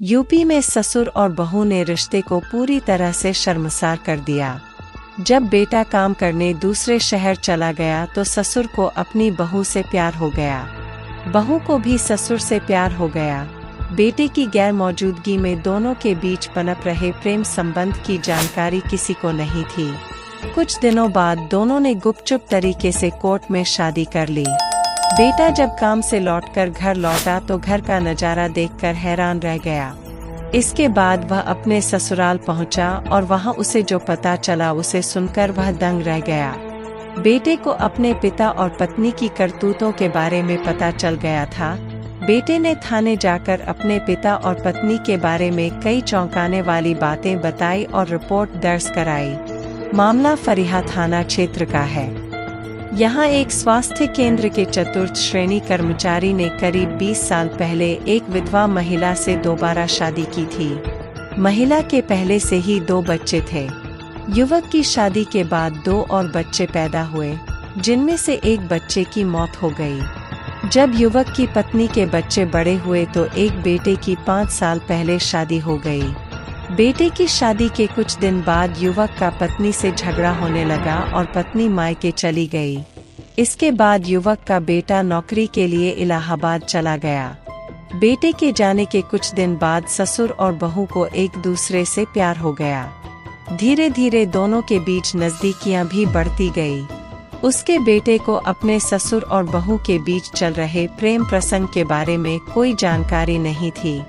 UP में ससुर और बहू ने रिश्ते को पूरी तरह से शर्मसार कर दिया। जब बेटा काम करने दूसरे शहर चला गया तो ससुर को अपनी बहू से प्यार हो गया, बहू को भी ससुर से प्यार हो गया। बेटे की गैर मौजूदगी में दोनों के बीच पनप रहे प्रेम संबंध की जानकारी किसी को नहीं थी। कुछ दिनों बाद दोनों ने गुपचुप तरीके से कोर्ट में शादी कर ली। बेटा जब काम से लौटकर घर लौटा तो घर का नजारा देखकर हैरान रह गया। इसके बाद वह अपने ससुराल पहुंचा और वहां उसे जो पता चला उसे सुनकर वह दंग रह गया। बेटे को अपने पिता और पत्नी की करतूतों के बारे में पता चल गया था। बेटे ने थाने जाकर अपने पिता और पत्नी के बारे में कई चौंकाने वाली बातें बताई और रिपोर्ट दर्ज कराई। मामला फरीहा थाना क्षेत्र का है। यहाँ एक स्वास्थ्य केंद्र के चतुर्थ श्रेणी कर्मचारी ने करीब 20 साल पहले एक विधवा महिला से दोबारा शादी की थी। महिला के पहले से ही 2 बच्चे थे। युवक की शादी के बाद 2 और बच्चे पैदा हुए, जिनमें से एक बच्चे की मौत हो गई। जब युवक की पत्नी के बच्चे बड़े हुए तो एक बेटे की 5 साल पहले शादी हो गई। बेटे की शादी के कुछ दिन बाद युवक का पत्नी से झगड़ा होने लगा और पत्नी मायके चली गई। इसके बाद युवक का बेटा नौकरी के लिए इलाहाबाद चला गया। बेटे के जाने के कुछ दिन बाद ससुर और बहू को एक दूसरे से प्यार हो गया। धीरे धीरे दोनों के बीच नजदीकियां भी बढ़ती गई। उसके बेटे को अपने ससुर और बहू के बीच चल रहे प्रेम प्रसंग के बारे में कोई जानकारी नहीं थी।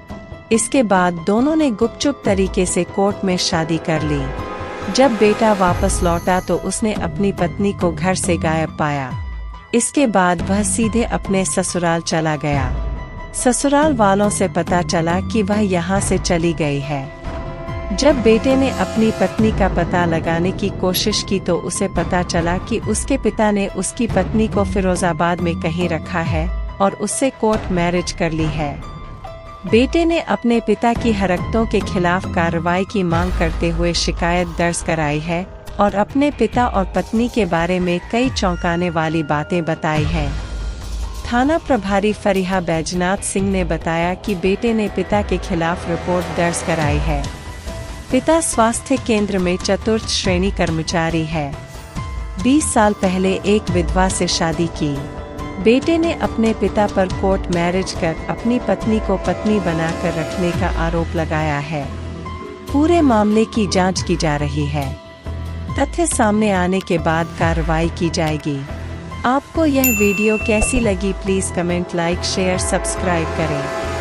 इसके बाद दोनों ने गुपचुप तरीके से कोर्ट में शादी कर ली। जब बेटा वापस लौटा तो उसने अपनी पत्नी को घर से गायब पाया। इसके बाद वह सीधे अपने ससुराल चला गया। ससुराल वालों से पता चला कि वह यहाँ से चली गई है। जब बेटे ने अपनी पत्नी का पता लगाने की कोशिश की तो उसे पता चला कि उसके पिता ने उसकी पत्नी को फिरोजाबाद में कहीं रखा है और उससे कोर्ट मैरिज कर ली है। बेटे ने अपने पिता की हरकतों के खिलाफ कार्रवाई की मांग करते हुए शिकायत दर्ज कराई है और अपने पिता और पत्नी के बारे में कई चौंकाने वाली बातें बताई हैं। थाना प्रभारी फरीहा बैजनाथ सिंह ने बताया कि बेटे ने पिता के खिलाफ रिपोर्ट दर्ज कराई है। पिता स्वास्थ्य केंद्र में चतुर्थ श्रेणी कर्मचारी है। 20 साल पहले एक विधवा से शादी की। बेटे ने अपने पिता पर कोर्ट मैरिज कर अपनी पत्नी को पत्नी बनाकर रखने का आरोप लगाया है। पूरे मामले की जांच की जा रही है। तथ्य सामने आने के बाद कार्रवाई की जाएगी। आपको यह वीडियो कैसी लगी please comment, like, share, subscribe करें।